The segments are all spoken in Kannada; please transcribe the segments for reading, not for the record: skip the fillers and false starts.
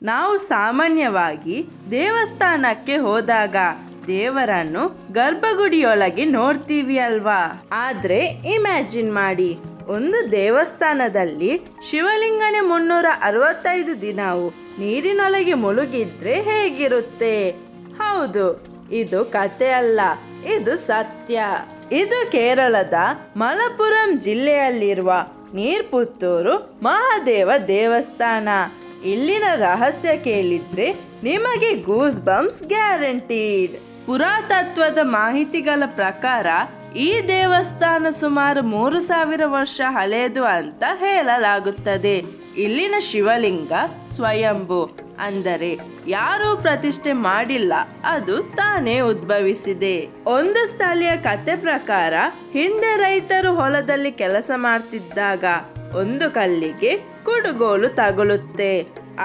ನಾವು ಸಾಮಾನ್ಯವಾಗಿ ದೇವಸ್ಥಾನಕ್ಕೆ ಹೋದಾಗ ದೇವರನ್ನು ಗರ್ಭಗುಡಿಯೊಳಗೆ ನೋಡ್ತೀವಿ ಅಲ್ವಾ. ಆದ್ರೆ ಇಮ್ಯಾಜಿನ್ ಮಾಡಿ, ಒಂದು ದೇವಸ್ಥಾನದಲ್ಲಿ ಶಿವಲಿಂಗನೇ 365 ದಿನವೂ ನೀರಿನೊಳಗೆ ಮುಳುಗಿದ್ರೆ ಹೇಗಿರುತ್ತೆ? ಹೌದು, ಇದು ಕತೆ ಅಲ್ಲ, ಇದು ಸತ್ಯ. ಇದು ಕೇರಳದ ಮಲಪ್ಪುರಂ ಜಿಲ್ಲೆಯಲ್ಲಿರುವ ನೀರ್ಪುತ್ತೂರು ಮಹಾದೇವ ದೇವಸ್ಥಾನ. ಇಲ್ಲಿನ ರಹಸ್ಯ ಕೇಳಿದ್ರೆ ನಿಮಗೆ ಗೂಸ್ ಬಂಪ್ಸ್ ಗ್ಯಾರಂಟೀಡ್. ಪುರಾತತ್ವದ ಮಾಹಿತಿಗಳ ಪ್ರಕಾರ ಈ ದೇವಸ್ಥಾನ ಸುಮಾರು 3000 ವರ್ಷ ಹಳೆಯದು ಅಂತ ಹೇಳಲಾಗುತ್ತದೆ. ಇಲ್ಲಿನ ಶಿವಲಿಂಗ ಸ್ವಯಂಭೂ, ಅಂದರೆ ಯಾರೂ ಪ್ರತಿಷ್ಠೆ ಮಾಡಿಲ್ಲ, ಅದು ತಾನೇ ಉದ್ಭವಿಸಿದೆ. ಒಂದು ಸ್ಥಳೀಯ ಕತೆ ಪ್ರಕಾರ ಹಿಂದೆ ರೈತರು ಹೊಲದಲ್ಲಿ ಕೆಲಸ ಮಾಡ್ತಿದ್ದಾಗ ಒಂದು ಕಲ್ಲಿಗೆ ಕುಡುಗೋಲು ತಗುಲುತ್ತೆ.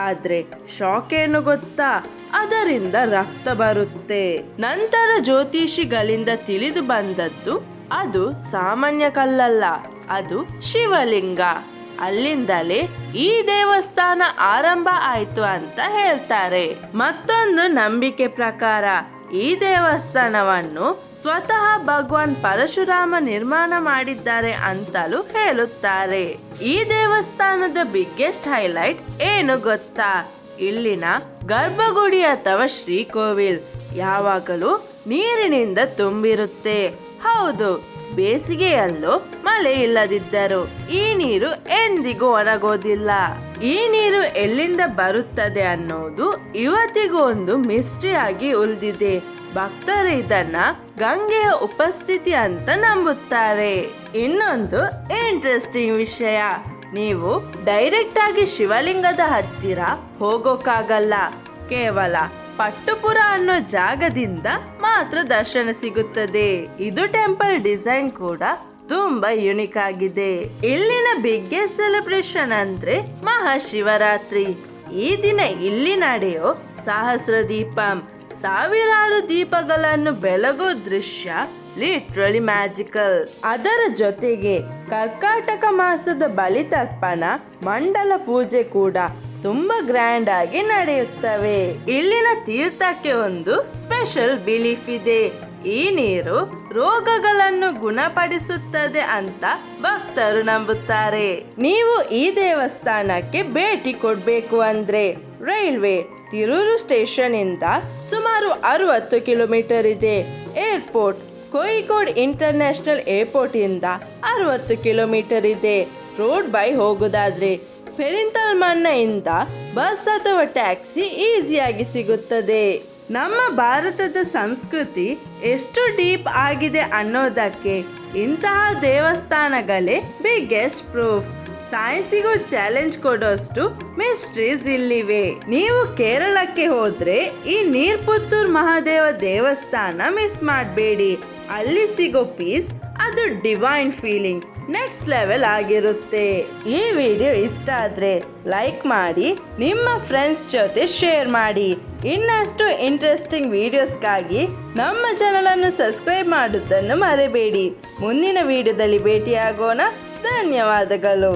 ಆದ್ರೆ ಶಾಕ್ ಏನು ಗೊತ್ತಾ? ಅದರಿಂದ ರಕ್ತ ಬರುತ್ತೆ. ನಂತರ ಜ್ಯೋತಿಷಿಗಳಿಂದ ತಿಳಿದು ಬಂದದ್ದು ಅದು ಸಾಮಾನ್ಯ ಕಲ್ಲಲ್ಲ, ಅದು ಶಿವಲಿಂಗ. ಅಲ್ಲಿಂದಲೇ ಈ ದೇವಸ್ಥಾನ ಆರಂಭ ಆಯ್ತು ಅಂತ ಹೇಳ್ತಾರೆ. ಮತ್ತೊಂದು ನಂಬಿಕೆ ಪ್ರಕಾರ ಈ ದೇವಸ್ಥಾನವನ್ನು ಸ್ವತಃ ಭಗವಾನ್ ಪರಶುರಾಮ ನಿರ್ಮಾಣ ಮಾಡಿದ್ದಾರೆ ಅಂತಲೂ ಹೇಳುತ್ತಾರೆ. ಈ ದೇವಸ್ಥಾನದ ಬಿಗ್ಗೆಸ್ಟ್ ಹೈಲೈಟ್ ಏನು ಗೊತ್ತಾ? ಇಲ್ಲಿನ ಗರ್ಭಗುಡಿ ಅಥವಾ ಶ್ರೀಕೋವಿಲ್ ಯಾವಾಗಲೂ ನೀರಿನಿಂದ ತುಂಬಿರುತ್ತೆ. ಹೌದು, ಬೇಸಿಗೆಯಲ್ಲೂ ಮಳೆ ಇಲ್ಲದಿದ್ದರೂ ಈ ನೀರು ಎಂದಿಗೂ ಒಣಗೋದಿಲ್ಲ. ಈ ನೀರು ಎಲ್ಲಿಂದ ಬರುತ್ತದೆ ಅನ್ನೋದು ಇವತ್ತಿಗೂ ಒಂದು ಮಿಸ್ಟ್ರಿ ಆಗಿ ಉಳಿದಿದೆ. ಭಕ್ತರು ಇದನ್ನ ಗಂಗೆಯ ಉಪಸ್ಥಿತಿ ಅಂತ ನಂಬುತ್ತಾರೆ. ಇನ್ನೊಂದು ಇಂಟ್ರೆಸ್ಟಿಂಗ್ ವಿಷಯ, ನೀವು ಡೈರೆಕ್ಟ್ ಆಗಿ ಶಿವಲಿಂಗದ ಹತ್ತಿರ ಹೋಗೋಕ್ಕಾಗಲ್ಲ. ಕೇವಲ ಪಟ್ಟುಪುರ ಅನ್ನೋ ಜಾಗದಿಂದ ಮಾತ್ರ ದರ್ಶನ ಸಿಗುತ್ತದೆ. ಇದು ಟೆಂಪಲ್ ಡಿಸೈನ್ ಕೂಡ ತುಂಬಾ ಯುನಿಕ್ ಆಗಿದೆ. ಇಲ್ಲಿನ ಬಿಗ್ಗೆಸ್ಟ್ ಸೆಲೆಬ್ರೇಷನ್ ಅಂದ್ರೆ ಮಹಾಶಿವರಾತ್ರಿ. ಈ ದಿನ ಇಲ್ಲಿ ನಡೆಯೋ ಸಹಸ್ರ ದೀಪಂ, ಸಾವಿರಾರು ದೀಪಗಳನ್ನು ಬೆಳಗೋ ದೃಶ್ಯ ಲಿಟ್ರಲಿ ಮ್ಯಾಜಿಕಲ್. ಅದರ ಜೊತೆಗೆ ಕರ್ಕಾಟಕ ಮಾಸದ ಬಲಿತರ್ಪಣ ಮಂಡಲ ಪೂಜೆ ಕೂಡ ತುಂಬಾ ಗ್ರ್ಯಾಂಡ್ ಆಗಿ ನಡೆಯುತ್ತವೆ. ಇಲ್ಲಿನ ತೀರ್ಥಕ್ಕೆ ಒಂದು ಸ್ಪೆಷಲ್ ಬಿಲೀಫ್ ಇದೆ. ಈ ನೀರು ರೋಗಗಳನ್ನು ಗುಣಪಡಿಸುತ್ತದೆ ಅಂತ ಭಕ್ತರು ನಂಬುತ್ತಾರೆ. ನೀವು ಈ ದೇವಸ್ಥಾನಕ್ಕೆ ಭೇಟಿ ಕೊಡ್ಬೇಕು ಅಂದ್ರೆ ರೈಲ್ವೆ ತಿರೂರು ಸ್ಟೇಷನ್ ಇಂದ ಸುಮಾರು 60 ಕಿಲೋಮೀಟರ್ ಇದೆ. ಏರ್ಪೋರ್ಟ್ ಕೋಯಿಕೋಡ್ ಇಂಟರ್ನ್ಯಾಷನಲ್ ಏರ್ಪೋರ್ಟ್ ಇಂದ 60 ಕಿಲೋಮೀಟರ್ ಇದೆ. ರೋಡ್ ಬೈ ಹೋಗೋದಾದ್ರೆ ಪೆರಿಂತಲ್ಮನ್ನ ಇಂದ ಬಸ್ ಅಥವಾ ಟ್ಯಾಕ್ಸಿ ಈಸಿಯಾಗಿ ಸಿಗುತ್ತದೆ. ನಮ್ಮ ಭಾರತದ ಸಂಸ್ಕೃತಿ ಎಷ್ಟು ಡೀಪ್ ಆಗಿದೆ ಅನ್ನೋದಕ್ಕೆ ಇಂತಹ ದೇವಸ್ಥಾನಗಳೇ ಬಿಗ್ಗೆಸ್ಟ್ ಪ್ರೂಫ್. ಸೈನ್ಸಿಗೂ ಚಾಲೆಂಜ್ ಕೊಡೋಷ್ಟು ಮಿಸ್ಟ್ರೀಸ್ ಇಲ್ಲಿವೆ. ನೀವು ಕೇರಳಕ್ಕೆ ಹೋದ್ರೆ ಈ ನೀರ್ಪುತ್ತೂರ್ ಮಹಾದೇವ ದೇವಸ್ಥಾನ ಮಿಸ್ ಮಾಡಬೇಡಿ. ಅಲ್ಲಿ ಸಿಗೋ ಪೀಸ್ ಅದು ಡಿವೈನ್ ಫೀಲಿಂಗ್ ನೆಕ್ಸ್ಟ್ ಲೆವೆಲ್ ಆಗಿರುತ್ತೆ. ಈ ವಿಡಿಯೋ ಇಷ್ಟ ಆದ್ರೆ ಲೈಕ್ ಮಾಡಿ, ನಿಮ್ಮ ಫ್ರೆಂಡ್ಸ್ ಜೊತೆ ಶೇರ್ ಮಾಡಿ. ಇನ್ನಷ್ಟು ಇಂಟ್ರೆಸ್ಟಿಂಗ್ ವಿಡಿಯೋಸ್ಗಾಗಿ ನಮ್ಮ ಚಾನಲ್ ಅನ್ನು ಸಬ್ಸ್ಕ್ರೈಬ್ ಮಾಡುವುದನ್ನು ಮರೆಯಬೇಡಿ. ಮುಂದಿನ ವಿಡಿಯೋದಲ್ಲಿ ಭೇಟಿಯಾಗೋಣ. ಧನ್ಯವಾದಗಳು.